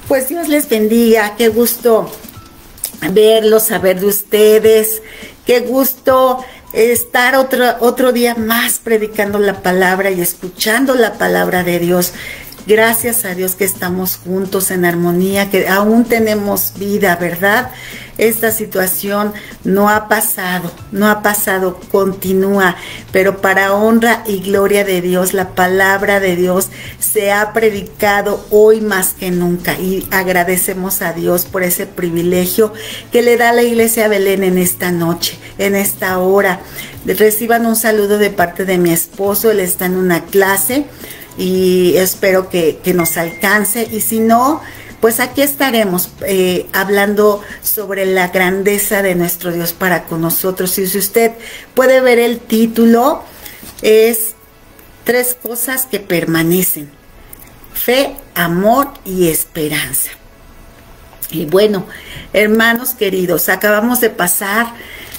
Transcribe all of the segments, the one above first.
Pues Dios les bendiga, qué gusto verlos, saber de ustedes, qué gusto estar otro día más predicando la palabra y escuchando la palabra de Dios. Gracias a Dios que estamos juntos en armonía, que aún tenemos vida, ¿verdad? Esta situación no ha pasado, continúa, pero para honra y gloria de Dios, la palabra de Dios se ha predicado hoy más que nunca y agradecemos a Dios por ese privilegio que le da la Iglesia Belén en esta noche, en esta hora. Reciban un saludo de parte de mi esposo, él está en una clase y espero que nos alcance, y si no, pues aquí estaremos hablando sobre la grandeza de nuestro Dios para con nosotros. Y si usted puede ver el título, es 3 cosas que permanecen: fe, amor y esperanza. Y bueno, hermanos queridos, acabamos de pasar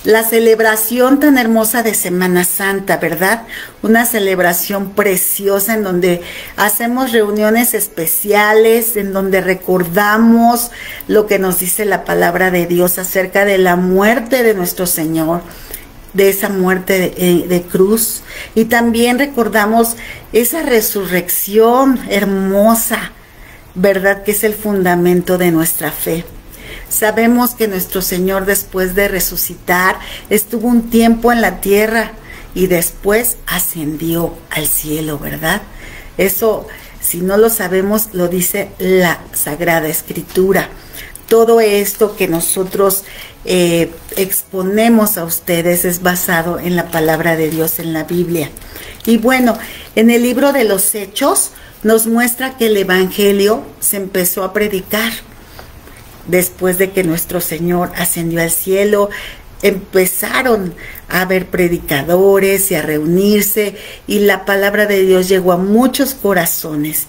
la celebración tan hermosa de Semana Santa, ¿verdad? Una celebración preciosa en donde hacemos reuniones especiales, en donde recordamos lo que nos dice la palabra de Dios acerca de la muerte de nuestro Señor, de esa muerte de cruz, y también recordamos esa resurrección hermosa, ¿verdad? Que es el fundamento de nuestra fe. Sabemos que nuestro Señor, después de resucitar, estuvo un tiempo en la tierra y después ascendió al cielo, ¿verdad? Eso, si no lo sabemos, lo dice la Sagrada Escritura. Todo esto que nosotros exponemos a ustedes es basado en la palabra de Dios, en la Biblia. Y bueno, en el libro de los Hechos nos muestra que el Evangelio se empezó a predicar. Después de que nuestro Señor ascendió al cielo, empezaron a haber predicadores y a reunirse, y la palabra de Dios llegó a muchos corazones.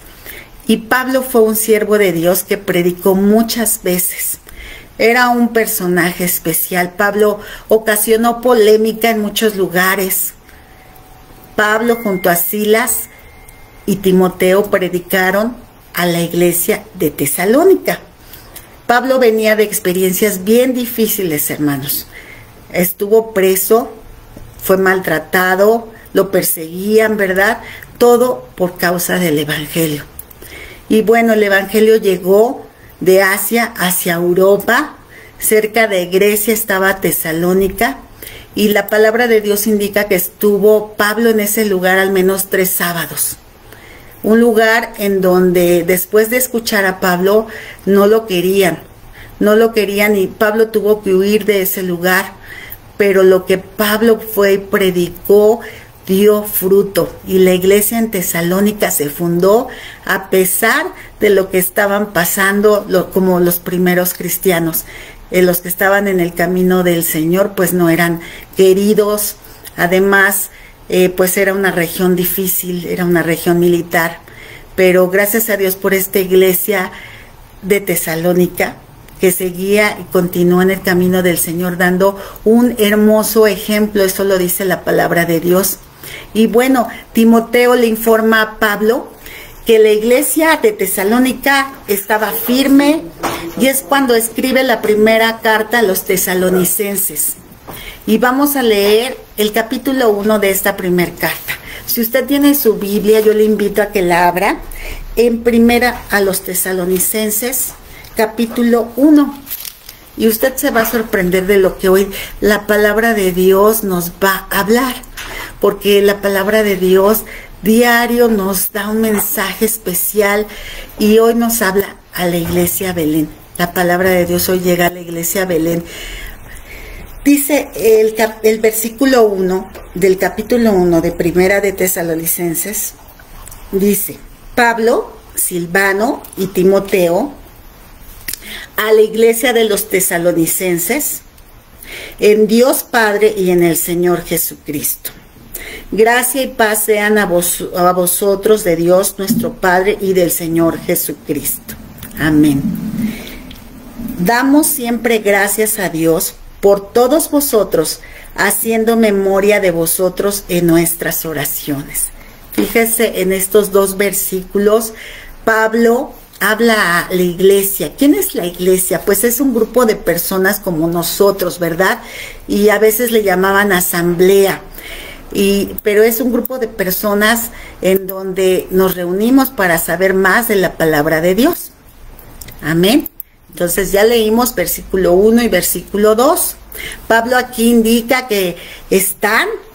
Y Pablo fue un siervo de Dios que predicó muchas veces. Era un personaje especial. Pablo ocasionó polémica en muchos lugares. Pablo junto a Silas y Timoteo predicaron a la iglesia de Tesalónica. Pablo venía de experiencias bien difíciles, hermanos. Estuvo preso, fue maltratado, lo perseguían, ¿verdad? Todo por causa del Evangelio. Y bueno, el Evangelio llegó de Asia hacia Europa. Cerca de Grecia estaba Tesalónica, y la palabra de Dios indica que estuvo Pablo en ese lugar al menos 3 sábados. Un lugar en donde después de escuchar a Pablo no lo querían y Pablo tuvo que huir de ese lugar, pero lo que Pablo fue y predicó dio fruto, y la iglesia en Tesalónica se fundó a pesar de lo que estaban pasando como los primeros cristianos. Los que estaban en el camino del Señor pues no eran queridos, además pues era una región difícil, era una región militar, pero gracias a Dios por esta iglesia de Tesalónica que seguía y continuó en el camino del Señor dando un hermoso ejemplo. Eso lo dice la palabra de Dios. Y bueno, Timoteo le informa a Pablo que la iglesia de Tesalónica estaba firme, y es cuando escribe la primera carta a los tesalonicenses. Y vamos a leer el capítulo 1 de esta primera carta. Si usted tiene su Biblia, yo le invito a que la abra en primera a los tesalonicenses, capítulo 1. Y usted se va a sorprender de lo que hoy la palabra de Dios nos va a hablar. Porque la palabra de Dios diario nos da un mensaje especial, y hoy nos habla a la iglesia Belén. La palabra de Dios hoy llega a la iglesia Belén. Dice el versículo 1 del capítulo 1 de Primera de Tesalonicenses, dice: Pablo, Silvano y Timoteo, a la iglesia de los tesalonicenses, en Dios Padre y en el Señor Jesucristo. Gracia y paz sean a vosotros de Dios nuestro Padre y del Señor Jesucristo. Amén. Damos siempre gracias a Dios por todos vosotros, haciendo memoria de vosotros en nuestras oraciones. Fíjese en estos 2 versículos, Pablo habla a la iglesia. ¿Quién es la iglesia? Pues es un grupo de personas como nosotros, ¿verdad? Y a veces le llamaban asamblea. Pero es un grupo de personas en donde nos reunimos para saber más de la palabra de Dios. Amén. Entonces ya leímos versículo 1 y versículo 2. Pablo aquí indica que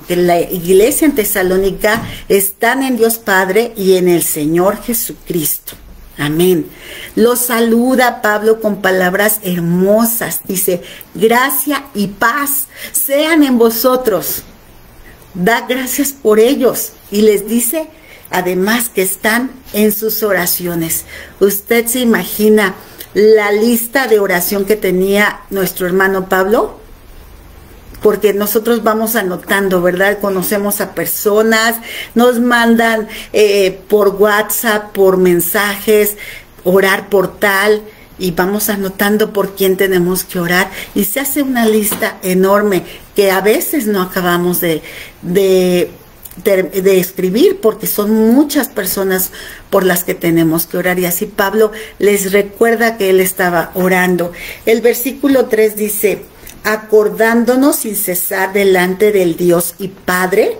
la iglesia en Tesalónica están en Dios Padre y en el Señor Jesucristo. Amén. Los saluda Pablo con palabras hermosas. Dice, gracia y paz sean en vosotros. Da gracias por ellos. Y les dice, además, que están en sus oraciones. Usted se imagina la lista de oración que tenía nuestro hermano Pablo, porque nosotros vamos anotando, ¿verdad? Conocemos a personas, nos mandan por WhatsApp, por mensajes, orar por tal, y vamos anotando por quién tenemos que orar, y se hace una lista enorme que a veces no acabamos de escribir, porque son muchas personas por las que tenemos que orar, y así Pablo les recuerda que él estaba orando. El versículo 3 dice, acordándonos sin cesar delante del Dios y Padre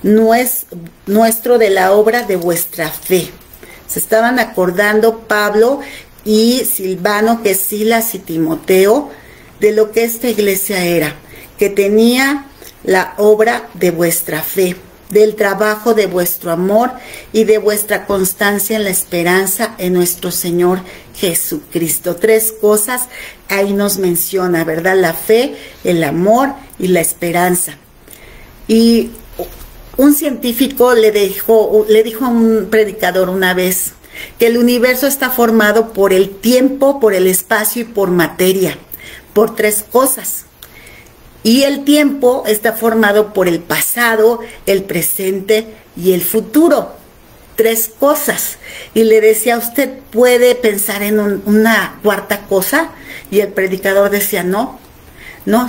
nuestro de la obra de vuestra fe. Se estaban acordando Pablo y Silvano, que Silas y Timoteo, de lo que esta iglesia era, que tenía la obra de vuestra fe, del trabajo de vuestro amor y de vuestra constancia en la esperanza en nuestro Señor Jesucristo. 3 cosas ahí nos menciona, ¿verdad? La fe, el amor y la esperanza. Y un científico le dijo a un predicador una vez que el universo está formado por el tiempo, por el espacio y por materia, por 3 cosas. Y el tiempo está formado por el pasado, el presente y el futuro. 3 cosas. Y le decía, ¿usted puede pensar en una cuarta cosa? Y el predicador decía, no,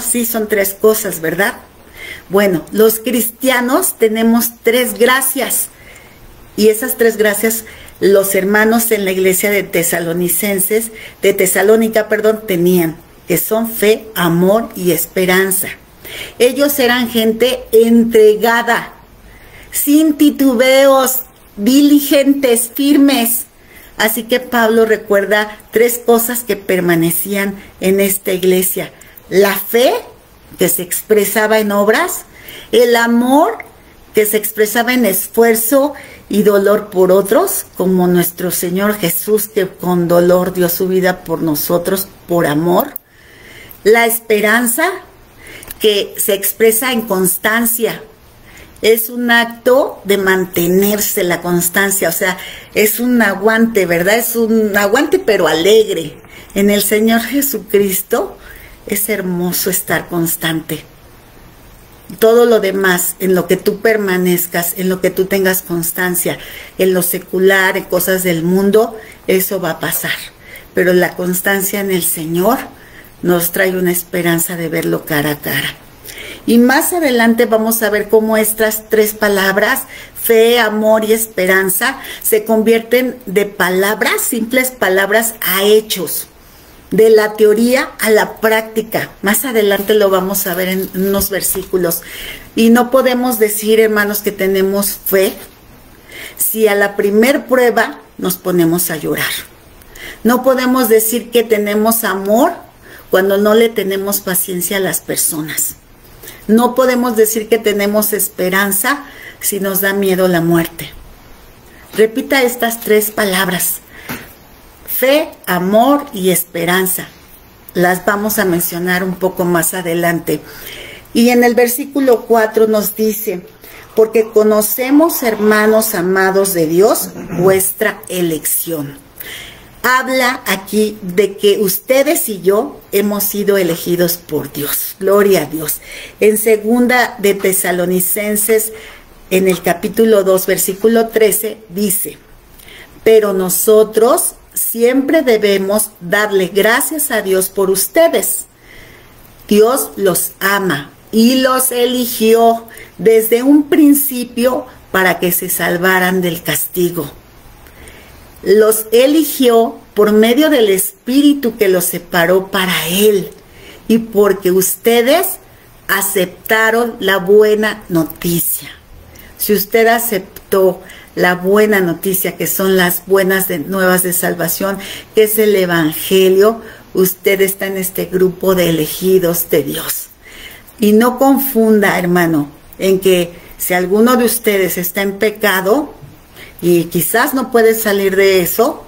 sí son 3 cosas, ¿verdad? Bueno, los cristianos tenemos 3 gracias. Y esas 3 gracias, los hermanos en la iglesia de Tesalónica, tenían, que son fe, amor y esperanza. Ellos eran gente entregada, sin titubeos, diligentes, firmes. Así que Pablo recuerda 3 cosas que permanecían en esta iglesia: la fe, que se expresaba en obras; el amor, que se expresaba en esfuerzo y dolor por otros, como nuestro Señor Jesús, que con dolor dio su vida por nosotros, por amor; la esperanza, que se expresa en constancia. Es un acto de mantenerse, la constancia, o sea, es un aguante, ¿verdad? Es un aguante pero alegre. En el Señor Jesucristo es hermoso estar constante. Todo lo demás, en lo que tú permanezcas, en lo que tú tengas constancia, en lo secular, en cosas del mundo, eso va a pasar. Pero la constancia en el Señor nos trae una esperanza de verlo cara a cara. Y más adelante vamos a ver cómo estas 3 palabras, fe, amor y esperanza, se convierten de palabras, simples palabras, a hechos. De la teoría a la práctica. Más adelante lo vamos a ver en unos versículos. Y no podemos decir, hermanos, que tenemos fe si a la primer prueba nos ponemos a llorar. No podemos decir que tenemos amor cuando no le tenemos paciencia a las personas. No podemos decir que tenemos esperanza si nos da miedo la muerte. Repita estas 3 palabras: fe, amor y esperanza. Las vamos a mencionar un poco más adelante. Y en el versículo 4 nos dice: porque conocemos, hermanos amados de Dios, vuestra elección. Habla aquí de que ustedes y yo hemos sido elegidos por Dios. Gloria a Dios. En 2 de Tesalonicenses, en el capítulo 2, versículo 13, dice: pero nosotros siempre debemos darle gracias a Dios por ustedes. Dios los ama y los eligió desde un principio para que se salvaran del castigo. los eligió por medio del Espíritu que los separó para Él, y porque ustedes aceptaron la buena noticia. Si usted aceptó la buena noticia, que son las buenas nuevas de salvación, que es el Evangelio, usted está en este grupo de elegidos de Dios. Y no confunda, hermano, en que si alguno de ustedes está en pecado y quizás no puede salir de eso,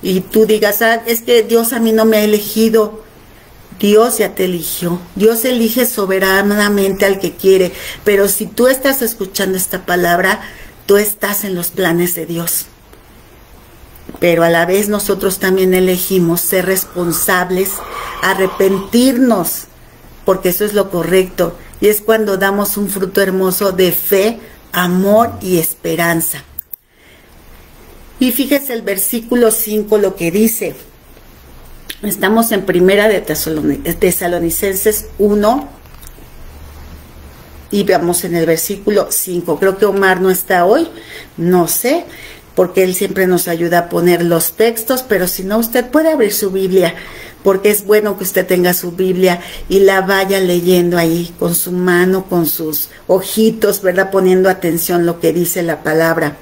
y tú digas, es que Dios a mí no me ha elegido. Dios ya te eligió. Dios elige soberanamente al que quiere. Pero si tú estás escuchando esta palabra, tú estás en los planes de Dios. Pero a la vez nosotros también elegimos ser responsables, arrepentirnos, porque eso es lo correcto. Y es cuando damos un fruto hermoso de fe, amor y esperanza. Y fíjese el versículo 5 lo que dice. Estamos en Primera de Tesalonicenses 1 y vamos en el versículo 5. Creo que Omar no está hoy, no sé, porque él siempre nos ayuda a poner los textos, pero si no, usted puede abrir su Biblia, porque es bueno que usted tenga su Biblia y la vaya leyendo ahí con su mano, con sus ojitos, ¿verdad? Poniendo atención a lo que dice la palabra.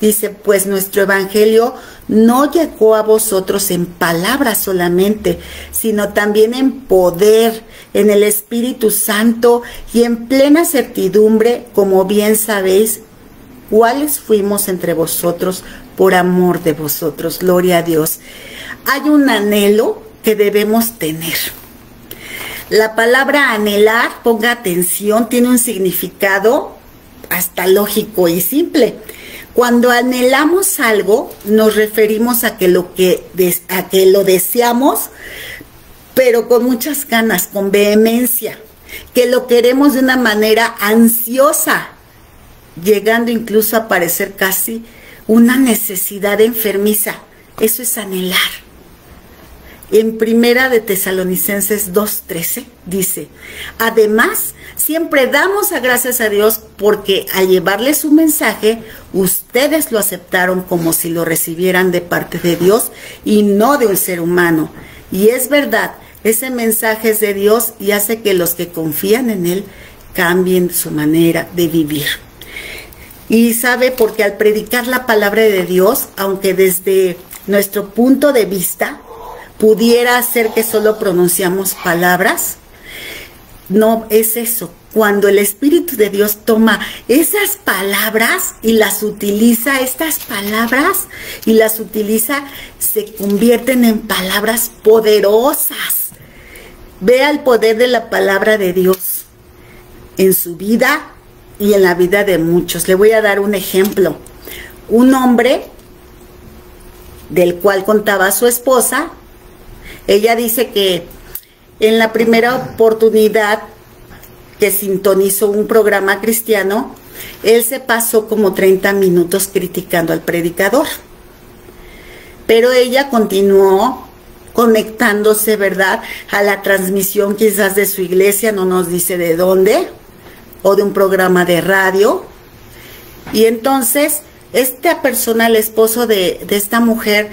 Dice, pues nuestro evangelio no llegó a vosotros en palabras solamente, sino también en poder, en el Espíritu Santo y en plena certidumbre, como bien sabéis, cuáles fuimos entre vosotros por amor de vosotros. Gloria a Dios. Hay un anhelo que debemos tener. La palabra anhelar, ponga atención, tiene un significado hasta lógico y simple. Cuando anhelamos algo, nos referimos a que lo deseamos, pero con muchas ganas, con vehemencia, que lo queremos de una manera ansiosa, llegando incluso a parecer casi una necesidad enfermiza. Eso es anhelar. En Primera de Tesalonicenses 2:13 dice, además, siempre damos gracias a Dios porque al llevarles su mensaje, ustedes lo aceptaron como si lo recibieran de parte de Dios y no de un ser humano. Y es verdad, ese mensaje es de Dios y hace que los que confían en Él cambien su manera de vivir. Y sabe, porque al predicar la palabra de Dios, aunque desde nuestro punto de vista pudiera ser que solo pronunciamos palabras, no es eso. Cuando el Espíritu de Dios toma esas palabras y las utiliza, estas palabras, y las utiliza, se convierten en palabras poderosas. Vea el poder de la palabra de Dios en su vida y en la vida de muchos. Le voy a dar un ejemplo. Un hombre del cual contaba su esposa, ella dice que en la primera oportunidad que sintonizó un programa cristiano, él se pasó como 30 minutos criticando al predicador. Pero ella continuó conectándose, ¿verdad?, a la transmisión quizás de su iglesia, no nos dice de dónde, o de un programa de radio. Y entonces, esta persona, el esposo de esta mujer,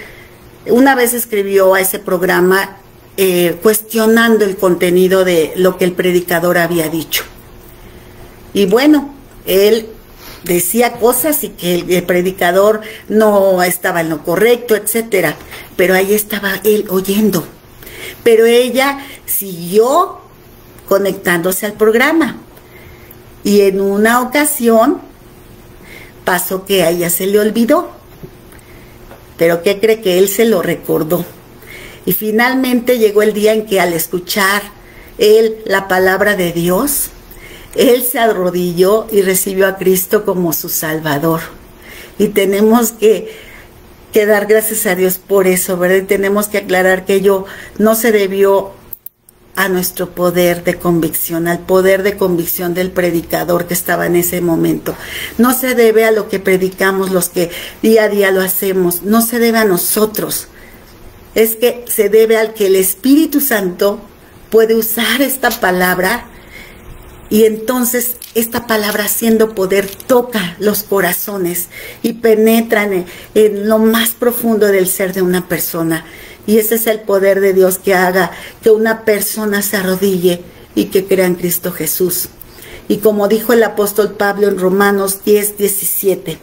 una vez escribió a ese programa cuestionando el contenido de lo que el predicador había dicho. Y bueno, él decía cosas y que el predicador no estaba en lo correcto, etcétera. Pero ahí estaba él oyendo. Pero ella siguió conectándose al programa. Y en una ocasión pasó que a ella se le olvidó. Pero ¿qué cree? Que él se lo recordó. Y finalmente llegó el día en que al escuchar él la palabra de Dios, él se arrodilló y recibió a Cristo como su Salvador. Y tenemos que dar gracias a Dios por eso, ¿verdad? Y tenemos que aclarar que ello no se debió a nuestro poder de convicción, al poder de convicción del predicador que estaba en ese momento. No se debe a lo que predicamos, los que día a día lo hacemos, no se debe a nosotros. Es que se debe al que el Espíritu Santo puede usar esta palabra Y entonces esta palabra, siendo poder, toca los corazones y penetra en lo más profundo del ser de una persona. Y ese es el poder de Dios, que haga que una persona se arrodille y que crea en Cristo Jesús. Y como dijo el apóstol Pablo en Romanos 10:17,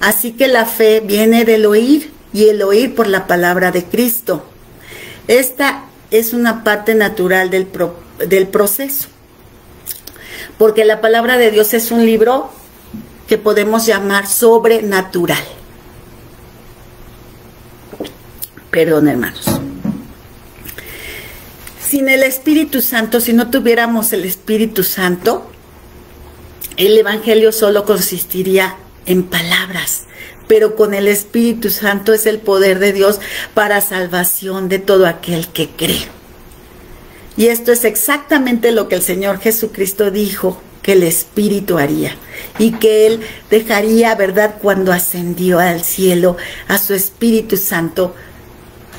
así que la fe viene del oír, y el oír por la palabra de Cristo. Esta es una parte natural del proceso, porque la palabra de Dios es un libro que podemos llamar sobrenatural. Perdón, hermanos. Sin el Espíritu Santo, si no tuviéramos el Espíritu Santo, el Evangelio solo consistiría en palabras, pero con el Espíritu Santo es el poder de Dios para salvación de todo aquel que cree. Y esto es exactamente lo que el Señor Jesucristo dijo que el Espíritu haría, y que Él dejaría, ¿verdad?, cuando ascendió al cielo, a su Espíritu Santo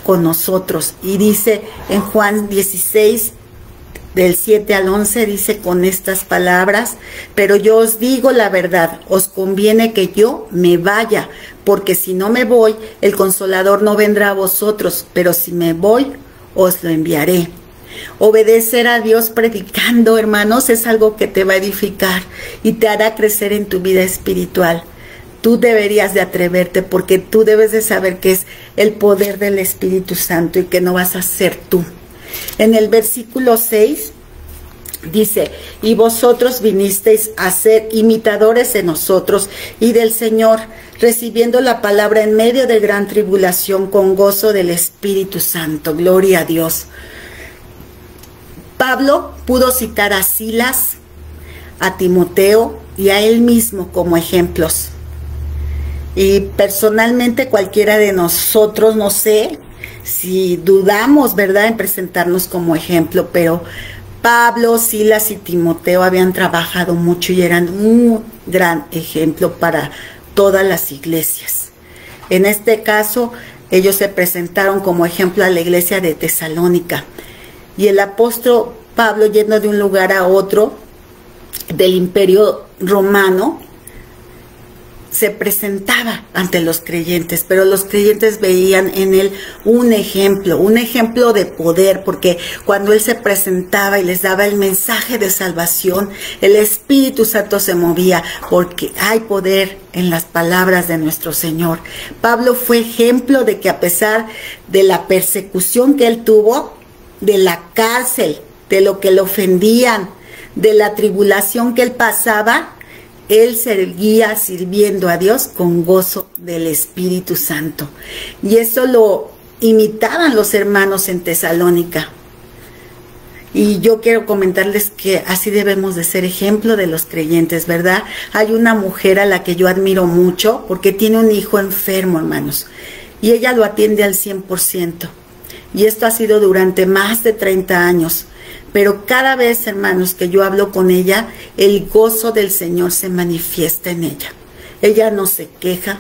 con nosotros. Y dice en Juan 16, del 7 al 11, dice con estas palabras: pero yo os digo la verdad, os conviene que yo me vaya, porque si no me voy, el Consolador no vendrá a vosotros, pero si me voy, os lo enviaré. Obedecer a Dios predicando, hermanos, es algo que te va a edificar y te hará crecer en tu vida espiritual. Tú deberías de atreverte, porque tú debes de saber que es el poder del Espíritu Santo y que no vas a ser tú. En el versículo 6 dice: y vosotros vinisteis a ser imitadores de nosotros y del Señor, recibiendo la palabra en medio de gran tribulación con gozo del Espíritu Santo. Gloria a Dios. Pablo pudo citar a Silas, a Timoteo y a él mismo como ejemplos. Y personalmente cualquiera de nosotros, no sé si dudamos, ¿verdad?, en presentarnos como ejemplo, pero Pablo, Silas y Timoteo habían trabajado mucho y eran un gran ejemplo para todas las iglesias. En este caso, ellos se presentaron como ejemplo a la iglesia de Tesalónica. Y el apóstol Pablo, yendo de un lugar a otro del Imperio Romano, se presentaba ante los creyentes, pero los creyentes veían en él un ejemplo de poder, porque cuando él se presentaba y les daba el mensaje de salvación, el Espíritu Santo se movía, porque hay poder en las palabras de nuestro Señor. Pablo fue ejemplo de que, a pesar de la persecución que él tuvo, de la cárcel, de lo que le ofendían, de la tribulación que él pasaba, él seguía sirviendo a Dios con gozo del Espíritu Santo. Y eso lo imitaban los hermanos en Tesalónica. Y yo quiero comentarles que así debemos de ser ejemplo de los creyentes, ¿verdad? Hay una mujer a la que yo admiro mucho porque tiene un hijo enfermo, hermanos, y ella lo atiende al 100%. Y esto ha sido durante más de 30 años. Pero cada vez, hermanos, que yo hablo con ella, el gozo del Señor se manifiesta en ella. Ella no se queja,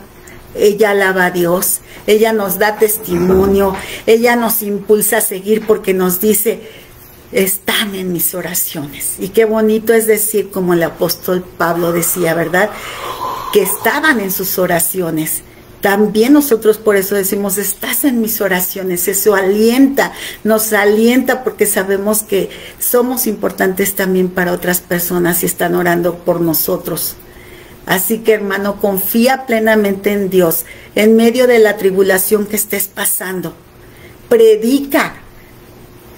ella alaba a Dios, ella nos da testimonio, ella nos impulsa a seguir porque nos dice: están en mis oraciones. Y qué bonito es decir, como el apóstol Pablo decía, ¿verdad?, que estaban en sus oraciones. También nosotros por eso decimos: estás en mis oraciones. Eso alienta, nos alienta, porque sabemos que somos importantes también para otras personas y están orando por nosotros. Así que, hermano, confía plenamente en Dios en medio de la tribulación que estés pasando. Predica.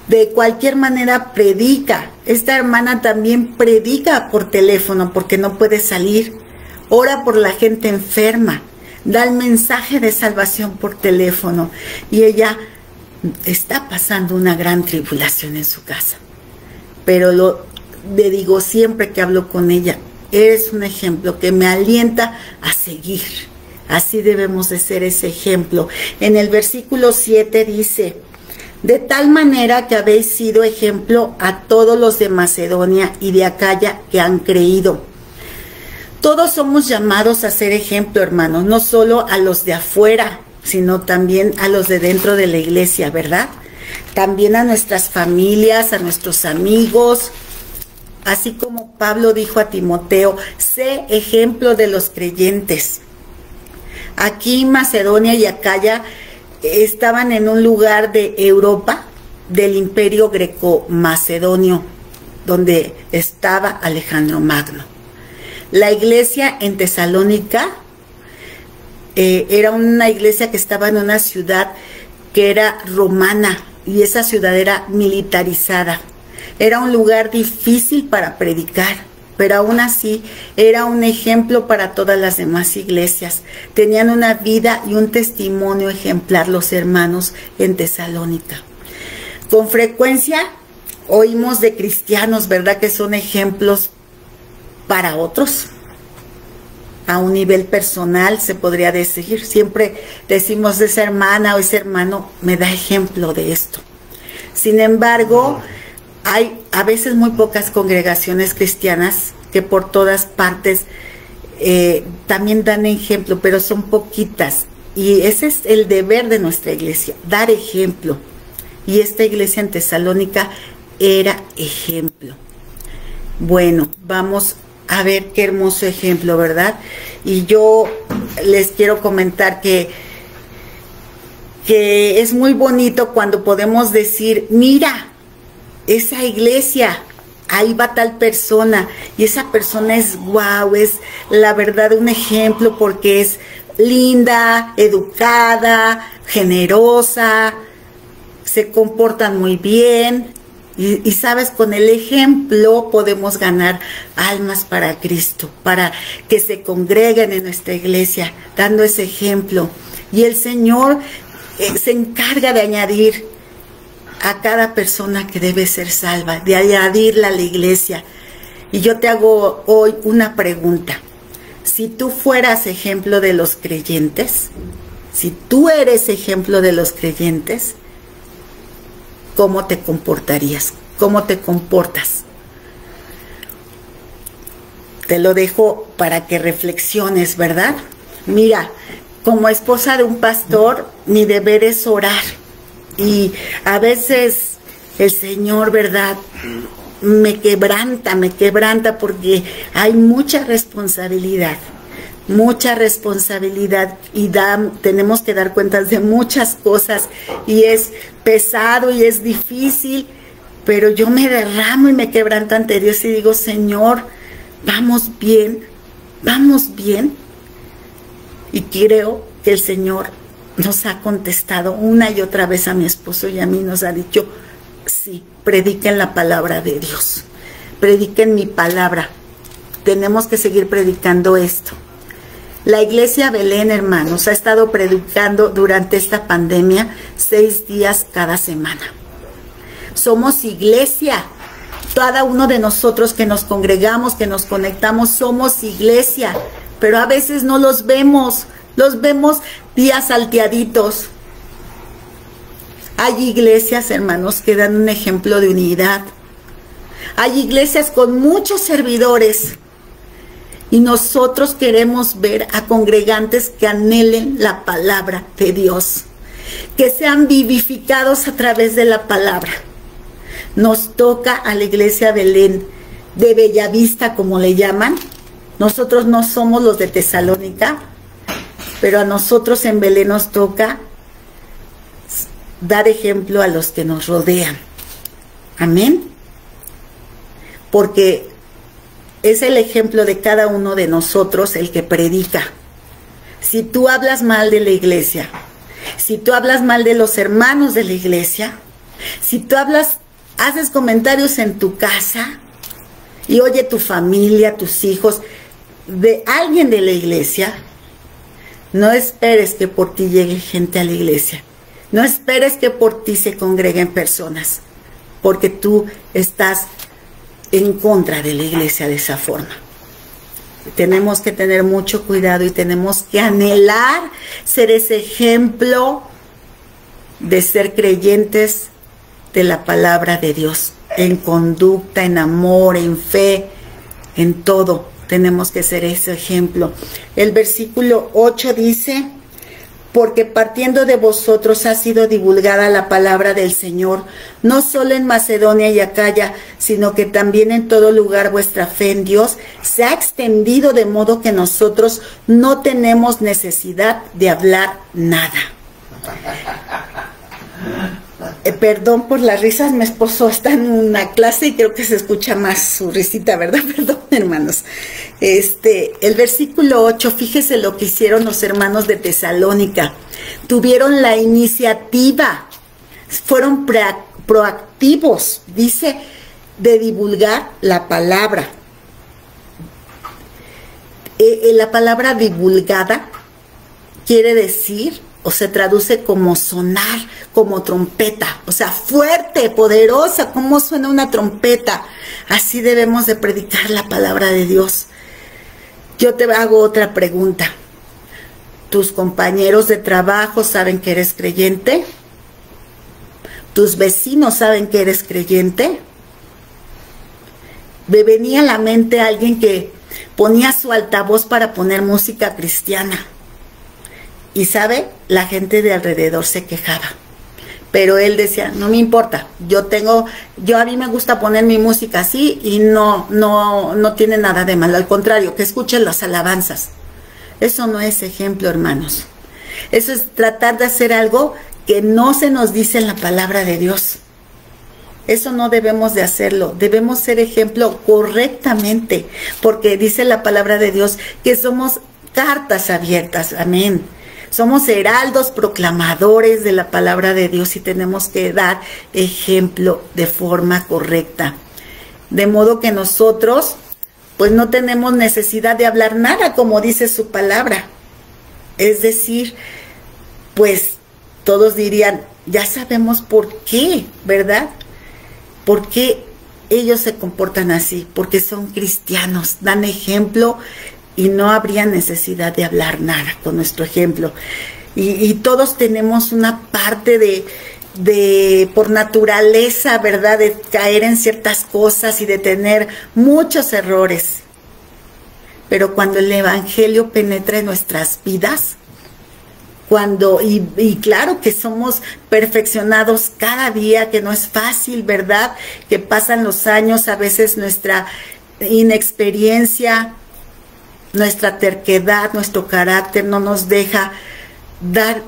De cualquier manera, predica. Esta hermana también predica por teléfono porque no puede salir. Ora por la gente enferma. Da el mensaje de salvación por teléfono. Y ella está pasando una gran tribulación en su casa. Pero le digo siempre que hablo con ella: eres un ejemplo que me alienta a seguir. Así debemos de ser ese ejemplo. En el versículo 7 dice: de tal manera que habéis sido ejemplo a todos los de Macedonia y de Acaya que han creído. Todos somos llamados a ser ejemplo, hermanos, no solo a los de afuera, sino también a los de dentro de la iglesia, ¿verdad? También a nuestras familias, a nuestros amigos. así como Pablo dijo a Timoteo, sé ejemplo de los creyentes. Aquí Macedonia y Acaya estaban en un lugar de Europa del Imperio Greco-Macedonio, donde estaba Alejandro Magno. La iglesia en Tesalónica era una iglesia que estaba en una ciudad que era romana, y esa ciudad era militarizada. Era un lugar difícil para predicar, pero aún así era un ejemplo para todas las demás iglesias. Tenían una vida y un testimonio ejemplar los hermanos en Tesalónica. Con frecuencia oímos de cristianos, ¿verdad?, que son ejemplos para otros. A un nivel personal se podría decir, siempre decimos, esa hermana o ese hermano me da ejemplo de esto. Sin embargo, hay a veces muy pocas congregaciones cristianas que por todas partes también dan ejemplo, pero son poquitas. Y ese es el deber de nuestra iglesia, dar ejemplo. Y esta iglesia en Tesalónica era ejemplo. Bueno, vamos a ver qué hermoso ejemplo, ¿verdad? Y yo les quiero comentar que es muy bonito cuando podemos decir, mira, esa iglesia, ahí va tal persona, y esa persona es guau, es la verdad un ejemplo porque es linda, educada, generosa, se comportan muy bien. Y sabes, con el ejemplo podemos ganar almas para Cristo, para que se congreguen en nuestra iglesia, dando ese ejemplo. Y el Señor se encarga de añadir a cada persona que debe ser salva, de añadirla a la iglesia. Y yo te hago hoy una pregunta. Si tú fueras ejemplo de los creyentes, si tú eres ejemplo de los creyentes, ¿cómo te comportarías? ¿Cómo te comportas? Te lo dejo para que reflexiones, ¿verdad? Mira, como esposa de un pastor, mi deber es orar. Y a veces el Señor, ¿verdad?, me quebranta porque hay mucha responsabilidad y tenemos que dar cuentas de muchas cosas y es pesado y es difícil, pero yo me derramo y me quebranto ante Dios y digo, Señor, vamos bien, y creo que el Señor nos ha contestado una y otra vez a mi esposo y a mí, nos ha dicho, sí, prediquen la palabra de Dios, prediquen mi palabra, tenemos que seguir predicando esto. La iglesia Belén, hermanos, ha estado predicando durante esta pandemia 6 días cada semana. Somos iglesia. Cada uno de nosotros que nos congregamos, que nos conectamos, somos iglesia. Pero a veces no los vemos días salteaditos. Hay iglesias, hermanos, que dan un ejemplo de unidad. Hay iglesias con muchos servidores. Y nosotros queremos ver a congregantes que anhelen la palabra de Dios, que sean vivificados a través de la palabra. Nos toca a la iglesia Belén de Bellavista, como le llaman. Nosotros no somos los de Tesalónica, pero a nosotros en Belén nos toca dar ejemplo a los que nos rodean. Amén. Porque es el ejemplo de cada uno de nosotros el que predica. Si tú hablas mal de la iglesia, si tú hablas mal de los hermanos de la iglesia, si tú haces comentarios en tu casa y oye tu familia, tus hijos, de alguien de la iglesia, no esperes que por ti llegue gente a la iglesia. No esperes que por ti se congreguen personas, porque tú estás en contra de la iglesia de esa forma. Tenemos que tener mucho cuidado y tenemos que anhelar ser ese ejemplo de ser creyentes de la palabra de Dios, en conducta, en amor, en fe, en todo. Tenemos que ser ese ejemplo. El versículo 8 dice, porque partiendo de vosotros ha sido divulgada la palabra del Señor, no solo en Macedonia y Acaya, sino que también en todo lugar vuestra fe en Dios se ha extendido, de modo que nosotros no tenemos necesidad de hablar nada. Perdón por las risas, mi esposo está en una clase y creo que se escucha más su risita, ¿verdad? Perdón, hermanos. El versículo 8, fíjese lo que hicieron los hermanos de Tesalónica. Tuvieron la iniciativa, fueron proactivos, dice, de divulgar la palabra. La palabra divulgada quiere decir, o se traduce como sonar, como trompeta, o sea, fuerte, poderosa, como suena una trompeta. Así debemos de predicar la palabra de Dios. Yo te hago otra pregunta. ¿Tus compañeros de trabajo saben que eres creyente? ¿Tus vecinos saben que eres creyente? Me venía a la mente alguien que ponía su altavoz para poner música cristiana. Y sabe, la gente de alrededor se quejaba. Pero él decía, no me importa, a mí me gusta poner mi música así y no tiene nada de malo. Al contrario, que escuchen las alabanzas. Eso no es ejemplo, hermanos. Eso es tratar de hacer algo que no se nos dice en la palabra de Dios. Eso no debemos de hacerlo. Debemos ser ejemplo correctamente, porque dice la palabra de Dios que somos cartas abiertas. Amén. Somos heraldos proclamadores de la palabra de Dios y tenemos que dar ejemplo de forma correcta. De modo que nosotros, pues no tenemos necesidad de hablar nada, como dice su palabra. Es decir, pues todos dirían, ya sabemos por qué, ¿verdad? ¿Por qué ellos se comportan así? Porque son cristianos, dan ejemplo y no habría necesidad de hablar nada con nuestro ejemplo. Y todos tenemos una parte de por naturaleza, ¿verdad?, de caer en ciertas cosas y de tener muchos errores. Pero cuando el Evangelio penetra en nuestras vidas, y claro que somos perfeccionados cada día, que no es fácil, ¿verdad?, que pasan los años, a veces nuestra inexperiencia, nuestra terquedad, nuestro carácter no nos deja dar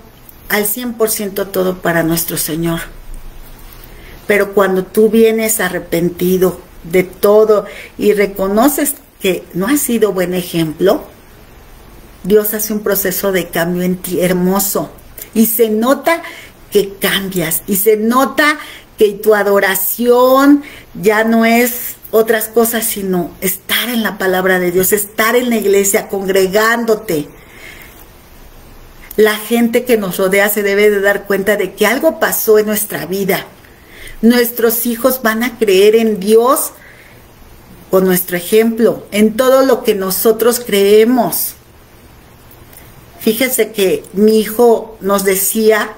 al 100% todo para nuestro Señor. Pero cuando tú vienes arrepentido de todo y reconoces que no has sido buen ejemplo, Dios hace un proceso de cambio en ti hermoso. Y se nota que cambias. Y se nota que tu adoración ya no es otras cosas, sino estar en la palabra de Dios, estar en la iglesia, congregándote. La gente que nos rodea se debe de dar cuenta de que algo pasó en nuestra vida. Nuestros hijos van a creer en Dios con nuestro ejemplo, en todo lo que nosotros creemos. Fíjese que mi hijo nos decía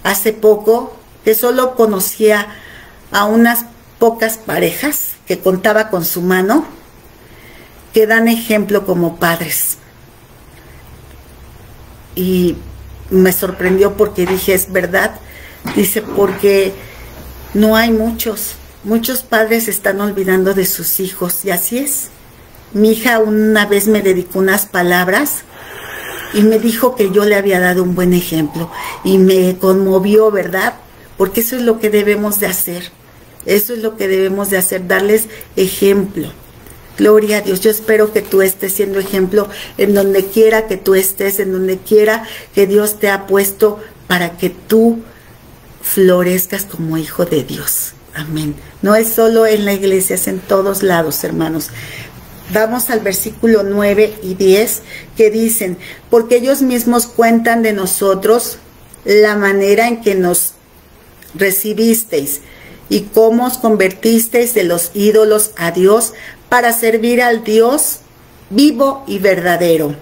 hace poco que solo conocía a unas pocas parejas que contaba con su mano, que dan ejemplo como padres. Y me sorprendió porque dije, es verdad. Dice, porque no hay muchos padres se están olvidando de sus hijos, y así es. Mi hija una vez me dedicó unas palabras y me dijo que yo le había dado un buen ejemplo, y me conmovió, ¿verdad? Porque eso es lo que debemos de hacer. Eso es lo que debemos de hacer, darles ejemplo. Gloria a Dios. Yo espero que tú estés siendo ejemplo en donde quiera que tú estés, en donde quiera que Dios te ha puesto, para que tú florezcas como hijo de Dios. Amén. No es solo en la iglesia, es en todos lados, hermanos. Vamos al versículo 9 y 10, que dicen, porque ellos mismos cuentan de nosotros la manera en que nos recibisteis y cómo os convertisteis de los ídolos a Dios para servir al Dios vivo y verdadero,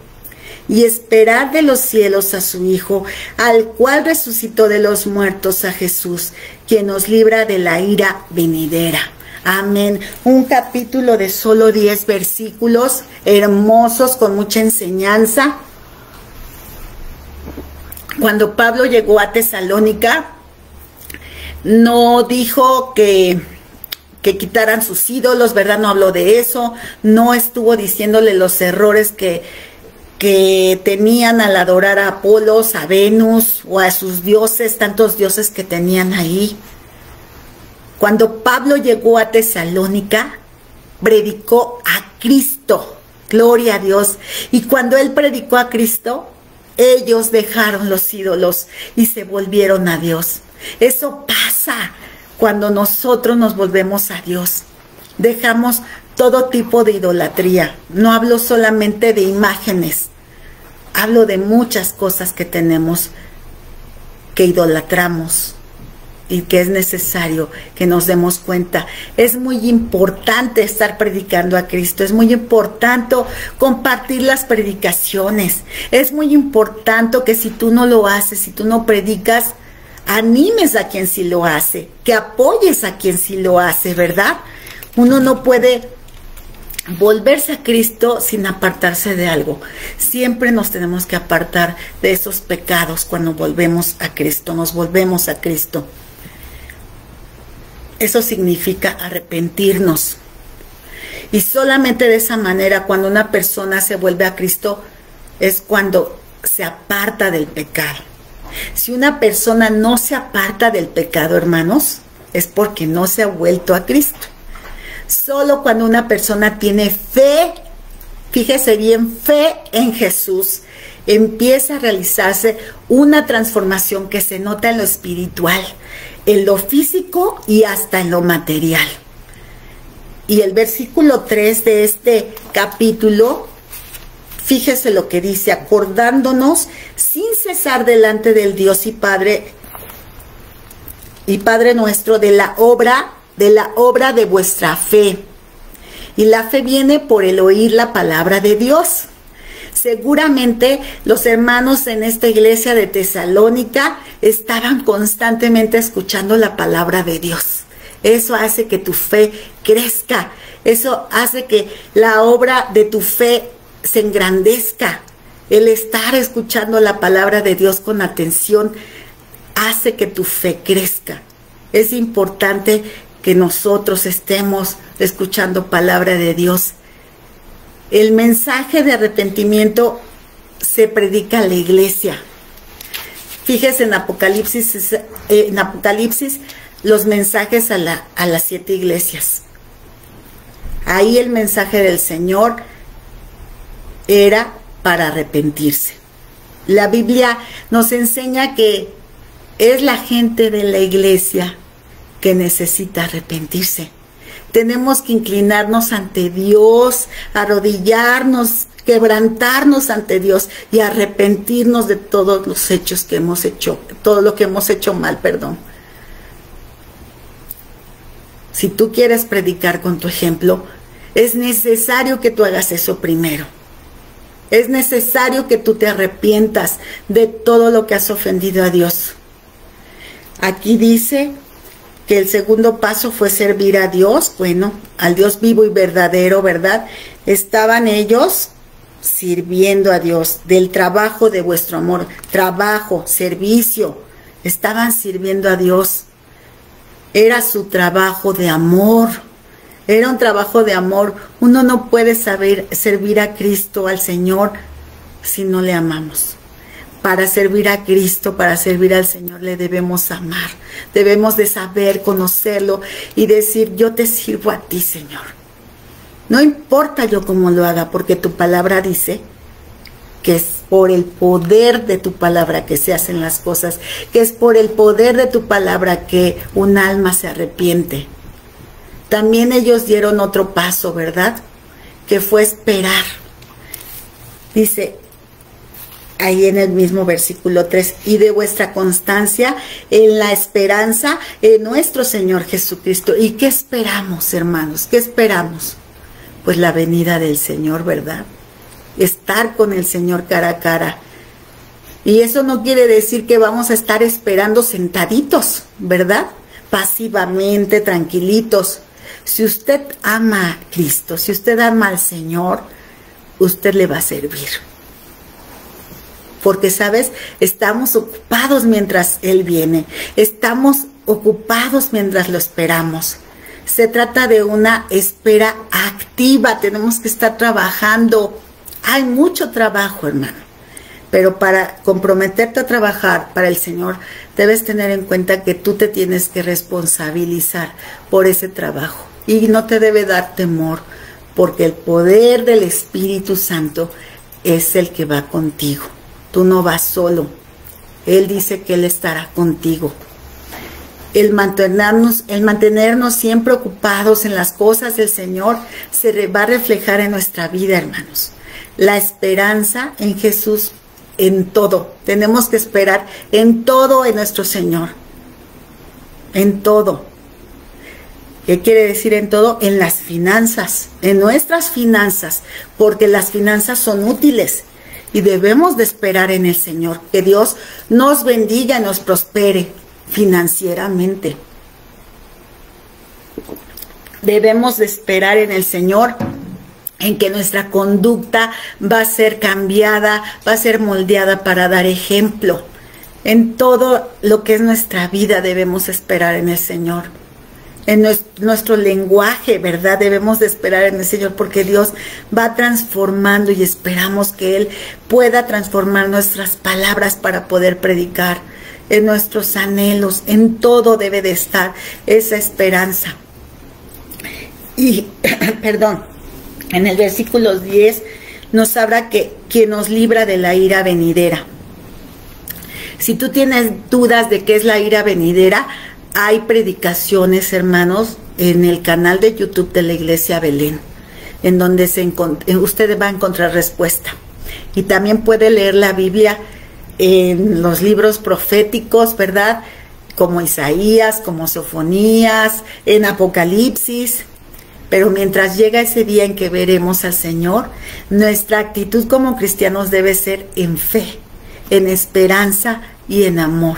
y esperar de los cielos a su Hijo, al cual resucitó de los muertos, a Jesús, quien nos libra de la ira venidera. Amén. Un capítulo de solo 10 versículos, hermosos, con mucha enseñanza. Cuando Pablo llegó a Tesalónica, no dijo que quitaran sus ídolos, ¿verdad? No habló de eso, no estuvo diciéndole los errores que tenían al adorar a Apolos, a Venus o a sus dioses, tantos dioses que tenían ahí. Cuando Pablo llegó a Tesalónica, predicó a Cristo, gloria a Dios, y cuando él predicó a Cristo, ellos dejaron los ídolos y se volvieron a Dios. Eso pasa cuando nosotros nos volvemos a Dios. Dejamos todo tipo de idolatría. No hablo solamente de imágenes, hablo de muchas cosas que tenemos, que idolatramos, y que es necesario que nos demos cuenta. Es muy importante estar predicando a Cristo, es muy importante compartir las predicaciones, es muy importante que si tú no lo haces, si tú no predicas, animes a quien sí lo hace, que apoyes a quien sí lo hace, ¿verdad? Uno no puede volverse a Cristo sin apartarse de algo. Siempre nos tenemos que apartar de esos pecados cuando volvemos a Cristo, nos volvemos a Cristo. Eso significa arrepentirnos. Y solamente de esa manera, cuando una persona se vuelve a Cristo, es cuando se aparta del pecado. Si una persona no se aparta del pecado, hermanos, es porque no se ha vuelto a Cristo. Solo cuando una persona tiene fe, fíjese bien, fe en Jesús, empieza a realizarse una transformación que se nota en lo espiritual, en lo físico y hasta en lo material. Y el versículo 3 de este capítulo, fíjese lo que dice: acordándonos sin cesar delante del Dios y Padre nuestro de la obra de vuestra fe. Y la fe viene por el oír la palabra de Dios. Seguramente los hermanos en esta iglesia de Tesalónica estaban constantemente escuchando la palabra de Dios. Eso hace que tu fe crezca. Eso hace que la obra de tu fe se engrandezca. El estar escuchando la palabra de Dios con atención hace que tu fe crezca. Es importante que nosotros estemos escuchando palabra de Dios. El mensaje de arrepentimiento se predica a la iglesia. Fíjese en Apocalipsis, los mensajes a las 7 iglesias. Ahí el mensaje del Señor era para arrepentirse. La Biblia nos enseña que es la gente de la iglesia que necesita arrepentirse. Tenemos que inclinarnos ante Dios, arrodillarnos, quebrantarnos ante Dios y arrepentirnos de todos los hechos que hemos hecho, todo lo que hemos hecho mal, perdón. Si tú quieres predicar con tu ejemplo, es necesario que tú hagas eso primero. Es necesario que tú te arrepientas de todo lo que has ofendido a Dios. Aquí dice que el segundo paso fue servir a Dios, bueno, al Dios vivo y verdadero, ¿verdad? Estaban ellos sirviendo a Dios, del trabajo de vuestro amor, trabajo, servicio, estaban sirviendo a Dios. Era su trabajo de amor, era un trabajo de amor. Uno no puede servir a Cristo, al Señor, si no le amamos. Para servir a Cristo, para servir al Señor, le debemos amar. Debemos de saber, conocerlo y decir: yo te sirvo a ti, Señor. No importa yo cómo lo haga, porque tu palabra dice que es por el poder de tu palabra que se hacen las cosas, que es por el poder de tu palabra que un alma se arrepiente. También ellos dieron otro paso, ¿verdad? Que fue esperar. Dice ahí en el mismo versículo 3, y de vuestra constancia en la esperanza en nuestro Señor Jesucristo. ¿Y qué esperamos, hermanos? ¿Qué esperamos? Pues la venida del Señor, ¿verdad? Estar con el Señor cara a cara. Y eso no quiere decir que vamos a estar esperando sentaditos, ¿verdad? Pasivamente, tranquilitos. Si usted ama a Cristo, si usted ama al Señor, usted le va a servir. porque, ¿sabes? Estamos ocupados mientras Él viene, estamos ocupados mientras lo esperamos. Se trata de una espera activa, tenemos que estar trabajando. Hay mucho trabajo, hermano, pero para comprometerte a trabajar para el Señor, debes tener en cuenta que tú te tienes que responsabilizar por ese trabajo y no te debe dar temor, porque el poder del Espíritu Santo es el que va contigo. Tú no vas solo. Él dice que Él estará contigo. El mantenernos siempre ocupados en las cosas del Señor se va a reflejar en nuestra vida, hermanos. La esperanza en Jesús en todo. Tenemos que esperar en todo en nuestro Señor. En todo. ¿Qué quiere decir en todo? En las finanzas, en nuestras finanzas, porque las finanzas son útiles y debemos de esperar en el Señor. Que Dios nos bendiga y nos prospere financieramente. Debemos de esperar en el Señor, en que nuestra conducta va a ser cambiada, va a ser moldeada para dar ejemplo. En todo lo que es nuestra vida debemos esperar en el Señor. En nuestro lenguaje, ¿verdad? Debemos de esperar en el Señor, porque Dios va transformando y esperamos que Él pueda transformar nuestras palabras para poder predicar. En nuestros anhelos, en todo debe de estar esa esperanza. Y, perdón, en el versículo 10 nos habla que quien nos libra de la ira venidera. Si tú tienes dudas de qué es la ira venidera, hay predicaciones, hermanos, en el canal de YouTube de la Iglesia Belén, en donde usted va a encontrar respuesta. Y también puede leer la Biblia en los libros proféticos, ¿verdad? Como Isaías, como Sofonías, en Apocalipsis. Pero mientras llega ese día en que veremos al Señor, nuestra actitud como cristianos debe ser en fe, en esperanza y en amor.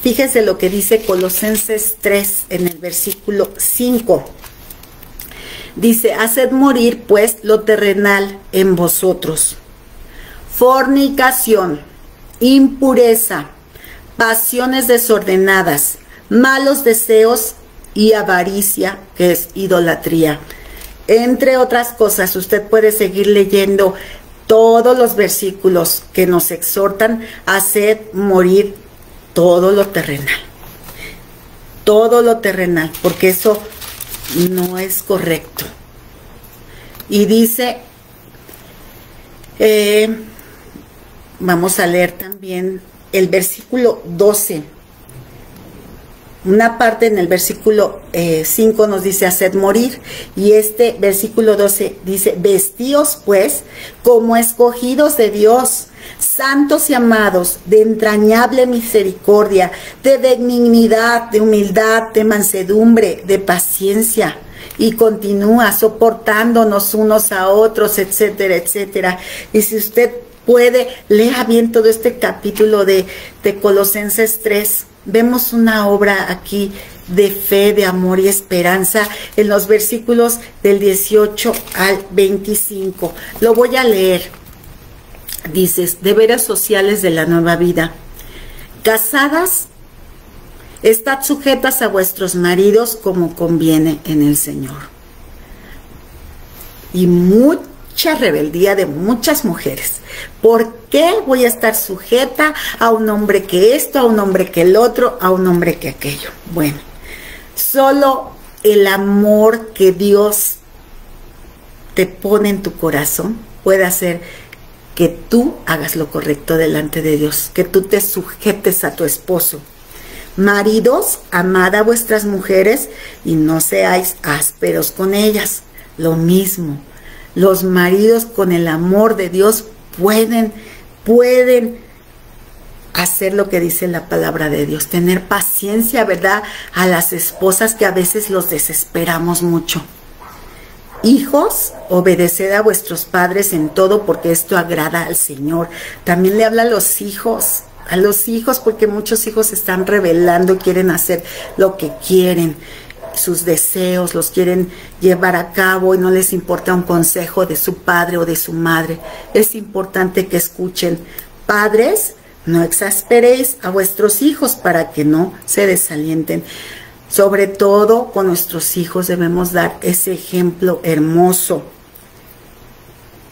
Fíjese lo que dice Colosenses 3 en el versículo 5. Dice: haced morir pues lo terrenal en vosotros: fornicación, impureza, pasiones desordenadas, malos deseos y avaricia, que es idolatría. Entre otras cosas, usted puede seguir leyendo todos los versículos que nos exhortan a hacer morir todo lo terrenal. Todo lo terrenal, porque eso no es correcto. Y dice, vamos a leer también el versículo 12. Una parte en el versículo 5 nos dice haced morir, y este versículo 12 dice: vestíos pues como escogidos de Dios, santos y amados, de entrañable misericordia, de benignidad, de humildad, de mansedumbre, de paciencia, y continúa soportándonos unos a otros, etcétera, etcétera. Y si usted puede, lea bien todo este capítulo de Colosenses 3. Vemos una obra aquí de fe, de amor y esperanza en los versículos del 18 al 25. Lo voy a leer. Dices: deberes sociales de la nueva vida. Casadas, estad sujetas a vuestros maridos como conviene en el Señor. Y mucha rebeldía de muchas mujeres. ¿Por qué voy a estar sujeta a un hombre que esto, a un hombre que el otro, a un hombre que aquello? Bueno, solo el amor que Dios te pone en tu corazón puede hacer que tú hagas lo correcto delante de Dios, que tú te sujetes a tu esposo. Maridos, amad a vuestras mujeres y no seáis ásperos con ellas. Lo mismo, los maridos con el amor de Dios pueden hacer lo que dice la palabra de Dios, tener paciencia, ¿verdad? A las esposas que a veces los desesperamos mucho. Hijos, obedeced a vuestros padres en todo, porque esto agrada al Señor. También le habla a los hijos, porque muchos hijos se están rebelando, quieren hacer lo que quieren, sus deseos los quieren llevar a cabo y no les importa un consejo de su padre o de su madre. Es importante que escuchen Padres, no exasperéis a vuestros hijos para que no se desalienten. Sobre todo con nuestros hijos debemos dar ese ejemplo hermoso.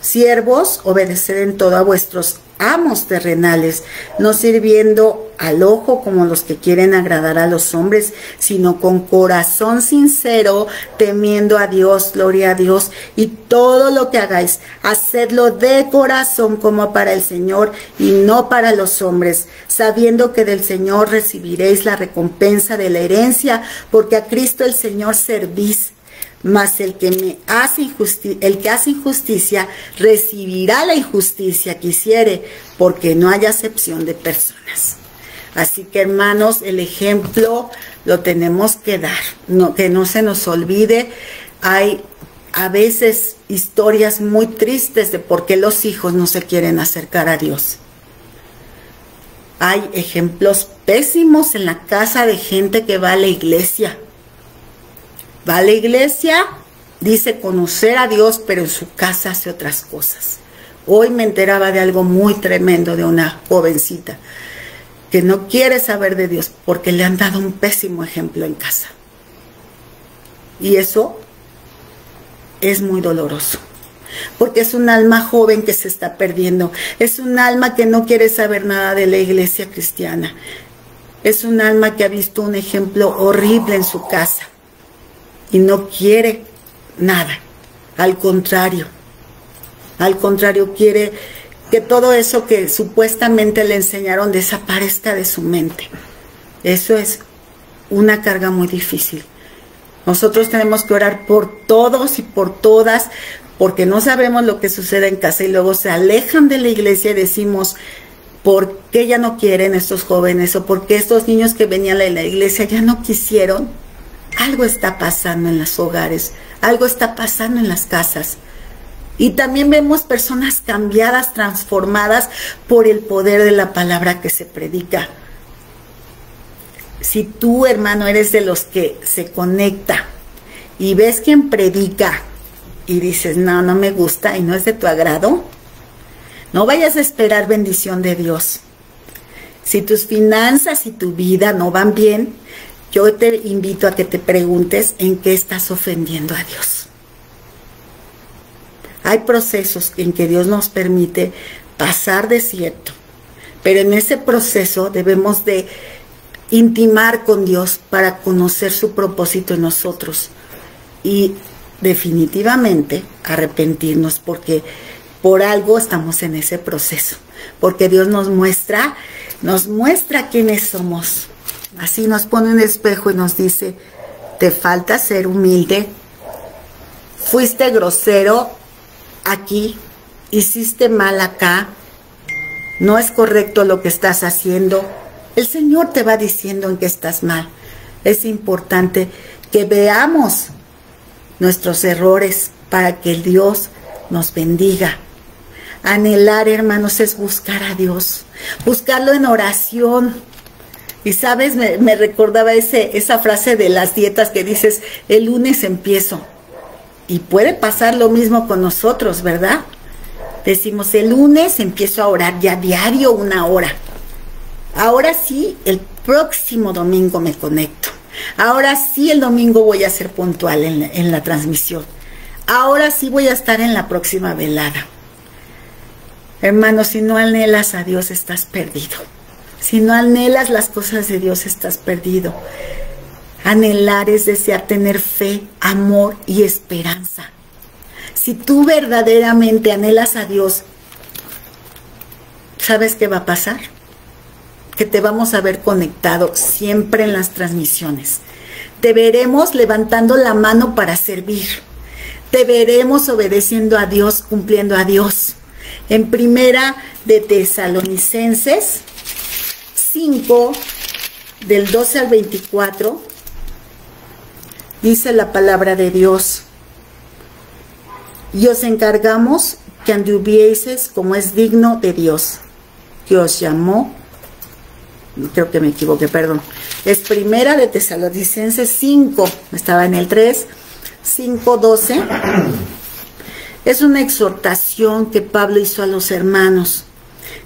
Siervos, obedeced en todo a vuestros amos terrenales, no sirviendo al ojo como los que quieren agradar a los hombres, sino con corazón sincero, temiendo a Dios, gloria a Dios, y todo lo que hagáis, hacedlo de corazón como para el Señor y no para los hombres, sabiendo que del Señor recibiréis la recompensa de la herencia, porque a Cristo el Señor servís. Mas el que hace injusticia recibirá la injusticia que hiciere, porque no hay acepción de personas. Así que, hermanos, el ejemplo lo tenemos que dar, que no se nos olvide. Hay a veces historias muy tristes de por qué los hijos no se quieren acercar a Dios. Hay ejemplos pésimos en la casa de gente que va a la iglesia. Va a la iglesia, dice conocer a Dios, pero en su casa hace otras cosas. Hoy me enteraba de algo muy tremendo de una jovencita que no quiere saber de Dios porque le han dado un pésimo ejemplo en casa. Y eso es muy doloroso, porque es un alma joven que se está perdiendo. Es un alma que no quiere saber nada de la iglesia cristiana. Es un alma que ha visto un ejemplo horrible en su casa y no quiere nada. Al contrario quiere que todo eso que supuestamente le enseñaron desaparezca de su mente. Eso es una carga muy difícil. Nosotros tenemos que orar por todos y por todas, porque no sabemos lo que sucede en casa y luego se alejan de la iglesia y decimos, ¿por qué ya no quieren estos jóvenes? ¿O por qué estos niños que venían a la iglesia ya no quisieron? Algo está pasando en los hogares, algo está pasando en las casas. Y también vemos personas cambiadas, transformadas por el poder de la palabra que se predica. Si tú, hermano, eres de los que se conecta y ves quien predica y dices, no me gusta y no es de tu agrado, no vayas a esperar bendición de Dios. Si tus finanzas y tu vida no van bien, yo te invito a que te preguntes en qué estás ofendiendo a Dios. Hay procesos en que Dios nos permite pasar desierto, pero en ese proceso debemos de intimar con Dios para conocer su propósito en nosotros y definitivamente arrepentirnos, porque por algo estamos en ese proceso, porque Dios nos muestra quiénes somos. Así nos pone un espejo y nos dice, te falta ser humilde, fuiste grosero aquí, hiciste mal acá, no es correcto lo que estás haciendo. El Señor te va diciendo en qué estás mal. Es importante que veamos nuestros errores para que el Dios nos bendiga. Anhelar, hermanos, es buscar a Dios, buscarlo en oración. Y sabes, me recordaba esa frase de las dietas que dices, el lunes empiezo. Y puede pasar lo mismo con nosotros, ¿verdad? Decimos, el lunes empiezo a orar ya diario 1 hora. Ahora sí, el próximo domingo me conecto. Ahora sí, el domingo voy a ser puntual en la transmisión. Ahora sí voy a estar en la próxima velada. Hermanos, si no anhelas a Dios, estás perdido. Si no anhelas las cosas de Dios, estás perdido. Anhelar es desear tener fe, amor y esperanza. Si tú verdaderamente anhelas a Dios, ¿sabes qué va a pasar? Que te vamos a ver conectado siempre en las transmisiones. Te veremos levantando la mano para servir. Te veremos obedeciendo a Dios, cumpliendo a Dios. En Primera de Tesalonicenses 5, del 12 al 24, dice la palabra de Dios: y os encargamos que anduvieseis como es digno de Dios, que os llamó. Creo que me equivoqué, perdón. Es Primera de Tesalonicenses 5, estaba en el 3, 5, 12. Es una exhortación que Pablo hizo a los hermanos.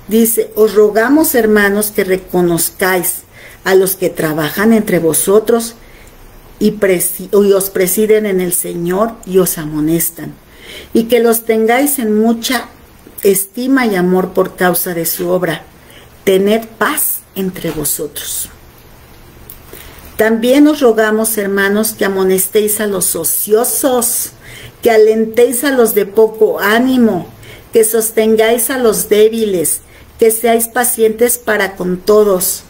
Dice, os rogamos, hermanos, que reconozcáis a los que trabajan entre vosotros y os presiden en el Señor y os amonestan, y que los tengáis en mucha estima y amor por causa de su obra. Tened paz entre vosotros. También os rogamos, hermanos, que amonestéis a los ociosos, que alentéis a los de poco ánimo, que sostengáis a los débiles, que seáis pacientes para con todos.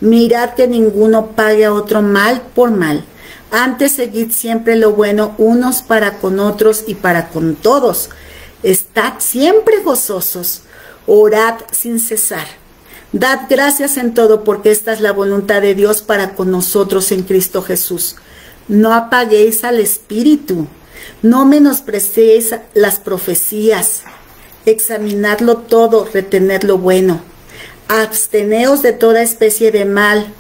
Mirad que ninguno pague a otro mal por mal. Antes seguid siempre lo bueno unos para con otros y para con todos. Estad siempre gozosos, orad sin cesar. Dad gracias en todo, porque esta es la voluntad de Dios para con nosotros en Cristo Jesús. No apaguéis al Espíritu, no menospreciéis las profecías. Examinadlo todo, retened lo bueno. Absteneos de toda especie de mal,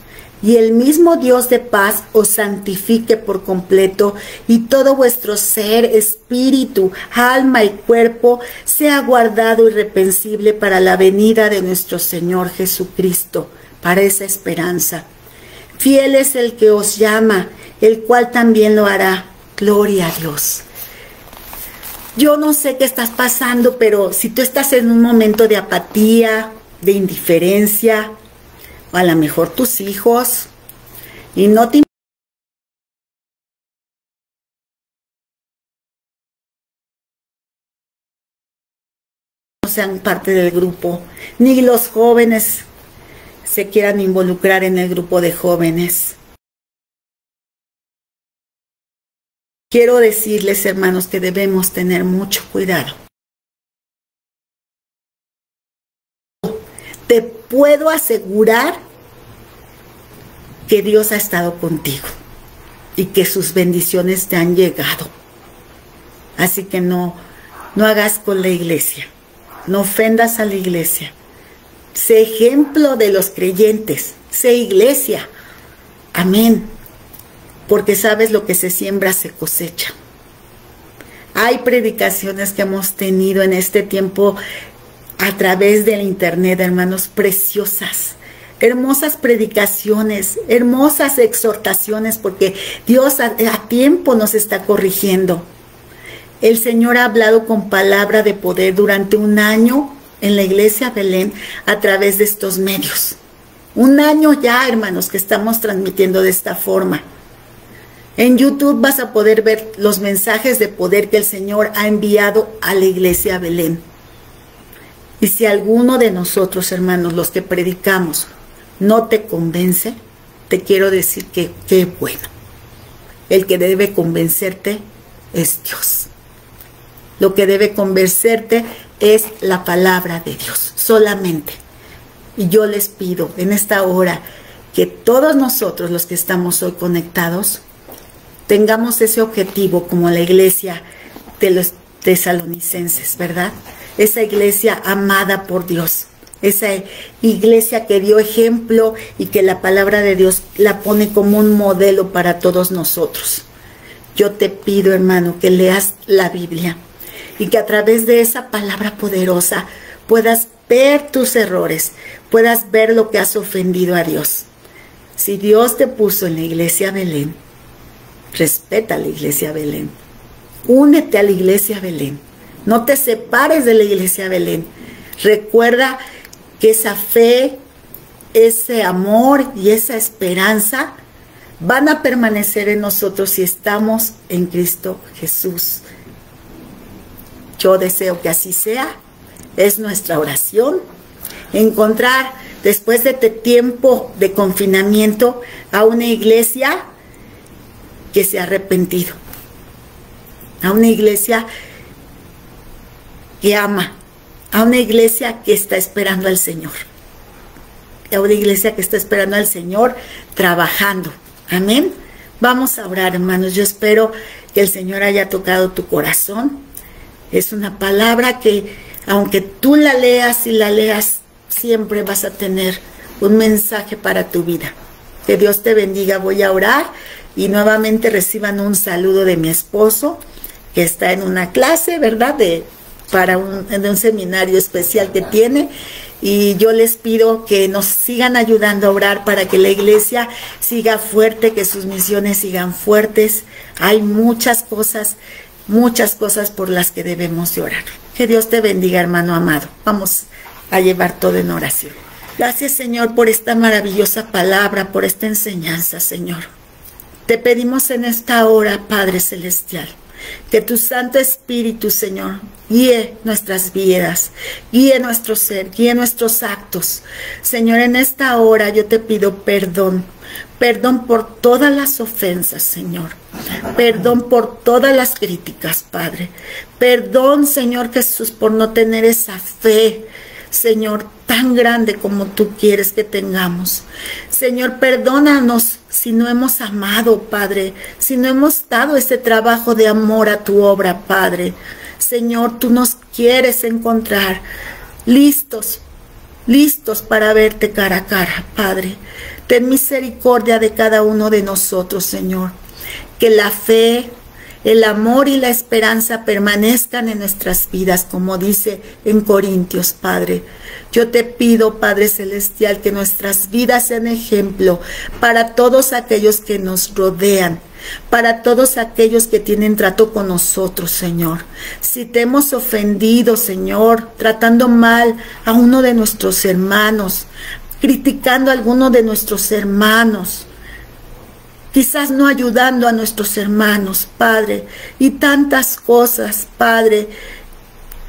y el mismo Dios de paz os santifique por completo, y todo vuestro ser, espíritu, alma y cuerpo sea guardado irreprensible para la venida de nuestro Señor Jesucristo, para esa esperanza. Fiel es el que os llama, el cual también lo hará. Gloria a Dios. Yo no sé qué estás pasando, pero si tú estás en un momento de apatía, de indiferencia, o a lo mejor tus hijos, y no te sean parte del grupo, ni los jóvenes se quieran involucrar en el grupo de jóvenes. Quiero decirles, hermanos, que debemos tener mucho cuidado. Te puedo asegurar que Dios ha estado contigo y que sus bendiciones te han llegado. Así que no hagas con la iglesia, no ofendas a la iglesia. Sé ejemplo de los creyentes, sé iglesia. Amén. Porque sabes, lo que se siembra se cosecha. Hay predicaciones que hemos tenido en este tiempo a través del internet, hermanos, preciosas, hermosas predicaciones, hermosas exhortaciones, porque Dios a tiempo nos está corrigiendo. El Señor ha hablado con palabra de poder durante un año en la iglesia Belén a través de estos medios. Un año ya, hermanos, que estamos transmitiendo de esta forma. En YouTube vas a poder ver los mensajes de poder que el Señor ha enviado a la iglesia Belén. Y si alguno de nosotros, hermanos, los que predicamos, no te convence, te quiero decir que qué bueno. El que debe convencerte es Dios. Lo que debe convencerte es la palabra de Dios, solamente. Y yo les pido en esta hora que todos nosotros, los que estamos hoy conectados, tengamos ese objetivo como la iglesia de los tesalonicenses, ¿verdad? Esa iglesia amada por Dios, esa iglesia que dio ejemplo y que la palabra de Dios la pone como un modelo para todos nosotros. Yo te pido, hermano, que leas la Biblia y que a través de esa palabra poderosa puedas ver tus errores, puedas ver lo que has ofendido a Dios. Si Dios te puso en la iglesia Belén, respeta la iglesia Belén, únete a la iglesia Belén. No te separes de la iglesia Belén. Recuerda que esa fe, ese amor y esa esperanza van a permanecer en nosotros si estamos en Cristo Jesús. Yo deseo que así sea. Es nuestra oración. Encontrar, después de este tiempo de confinamiento, a una iglesia que se ha arrepentido. A una iglesia que ama, a una iglesia que está esperando al Señor, a una iglesia que está esperando al Señor trabajando. Amén. Vamos a orar, hermanos. Yo espero que el Señor haya tocado tu corazón. Es una palabra que, aunque tú la leas y la leas, siempre vas a tener un mensaje para tu vida. Que Dios te bendiga. Voy a orar y nuevamente reciban un saludo de mi esposo, que está en una clase, ¿verdad?, en un seminario especial que tiene, Y yo les pido que nos sigan ayudando a orar para que la iglesia siga fuerte, que sus misiones sigan fuertes. Hay muchas cosas por las que debemos de orar. Que Dios te bendiga, hermano amado. Vamos a llevar todo en oración. Gracias, Señor, por esta maravillosa palabra, por esta enseñanza, Señor. Te pedimos en esta hora, Padre Celestial, que tu Santo Espíritu, Señor, guíe nuestras vidas, guíe nuestro ser, guíe nuestros actos. Señor, en esta hora yo te pido perdón. Perdón por todas las ofensas, Señor. Perdón por todas las críticas, Padre. Perdón, Señor Jesús, por no tener esa fe, Señor, tan grande como tú quieres que tengamos. Señor, perdónanos si no hemos amado, Padre, si no hemos dado ese trabajo de amor a tu obra, Padre. Señor, tú nos quieres encontrar listos para verte cara a cara, Padre. Ten misericordia de cada uno de nosotros, Señor. Que la fe, el amor y la esperanza permanezcan en nuestras vidas, como dice en Corintios, Padre. Yo te pido, Padre Celestial, que nuestras vidas sean ejemplo para todos aquellos que nos rodean, para todos aquellos que tienen trato con nosotros, Señor. Si te hemos ofendido, Señor, tratando mal a uno de nuestros hermanos, criticando a alguno de nuestros hermanos, quizás no ayudando a nuestros hermanos, Padre, y tantas cosas, Padre,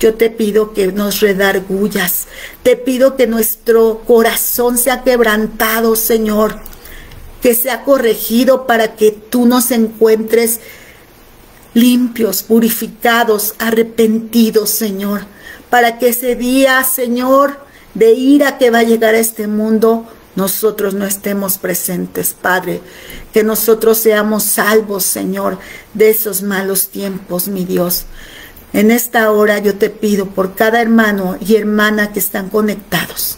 yo te pido que nos redargullas, te pido que nuestro corazón sea quebrantado, Señor, que sea corregido para que tú nos encuentres limpios, purificados, arrepentidos, Señor, para que ese día, Señor, de ira que va a llegar a este mundo, nosotros no estemos presentes, Padre, que nosotros seamos salvos, Señor, de esos malos tiempos, mi Dios. En esta hora yo te pido por cada hermano y hermana que están conectados.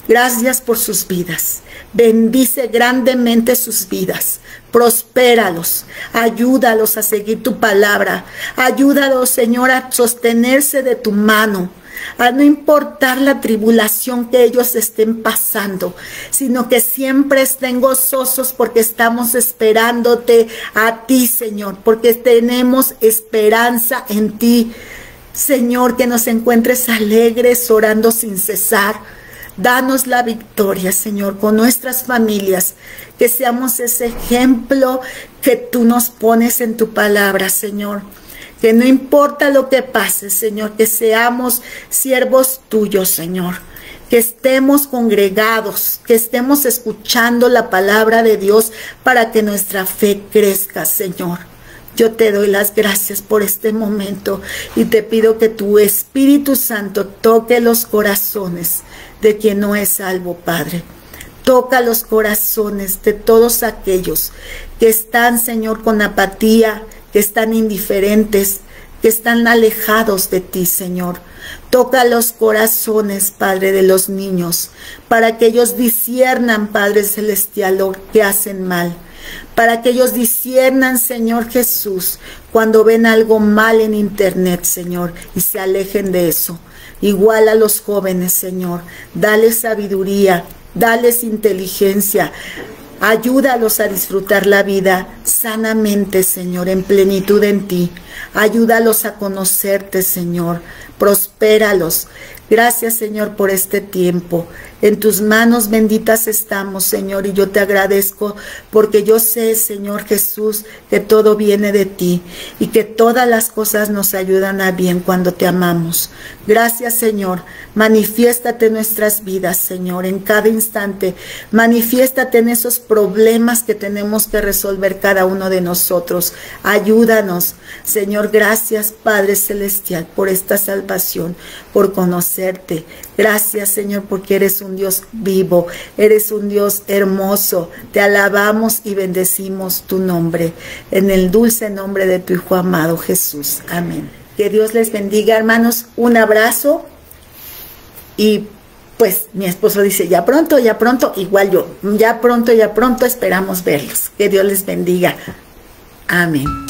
Gracias por sus vidas. Bendice grandemente sus vidas. Prospéralos. Ayúdalos a seguir tu palabra. Ayúdalos, Señor, a sostenerse de tu mano. A no importar la tribulación que ellos estén pasando, sino que siempre estén gozosos porque estamos esperándote a ti, Señor, porque tenemos esperanza en ti, Señor, que nos encuentres alegres, orando sin cesar. Danos la victoria, Señor, con nuestras familias, que seamos ese ejemplo que tú nos pones en tu palabra, Señor. Que no importa lo que pase, Señor, que seamos siervos tuyos, Señor. Que estemos congregados, que estemos escuchando la palabra de Dios para que nuestra fe crezca, Señor. Yo te doy las gracias por este momento y te pido que tu Espíritu Santo toque los corazones de quien no es salvo, Padre. Toca los corazones de todos aquellos que están, Señor, con apatía, que están indiferentes, que están alejados de ti, Señor. Toca los corazones, Padre, de los niños, para que ellos disciernan, Padre Celestial, lo que hacen mal. Para que ellos disciernan, Señor Jesús, cuando ven algo mal en internet, Señor, y se alejen de eso. Igual a los jóvenes, Señor, dales sabiduría, dales inteligencia. Ayúdalos a disfrutar la vida sanamente, Señor, en plenitud en ti. Ayúdalos a conocerte, Señor. Prospéralos. Gracias, Señor, por este tiempo. En tus manos benditas estamos, Señor, y yo te agradezco porque yo sé, Señor Jesús, que todo viene de ti y que todas las cosas nos ayudan a bien cuando te amamos. Gracias, Señor. Manifiéstate en nuestras vidas, Señor, en cada instante. Manifiéstate en esos problemas que tenemos que resolver cada uno de nosotros. Ayúdanos, Señor. Gracias, Padre Celestial, por esta salvación, por conocerte. Gracias, Señor, porque eres un Dios vivo, eres un Dios hermoso. Te alabamos y bendecimos tu nombre, en el dulce nombre de tu Hijo amado Jesús. Amén. Que Dios les bendiga, hermanos. Un abrazo. Y pues mi esposo dice, ya pronto, igual yo, ya pronto esperamos verlos. Que Dios les bendiga. Amén.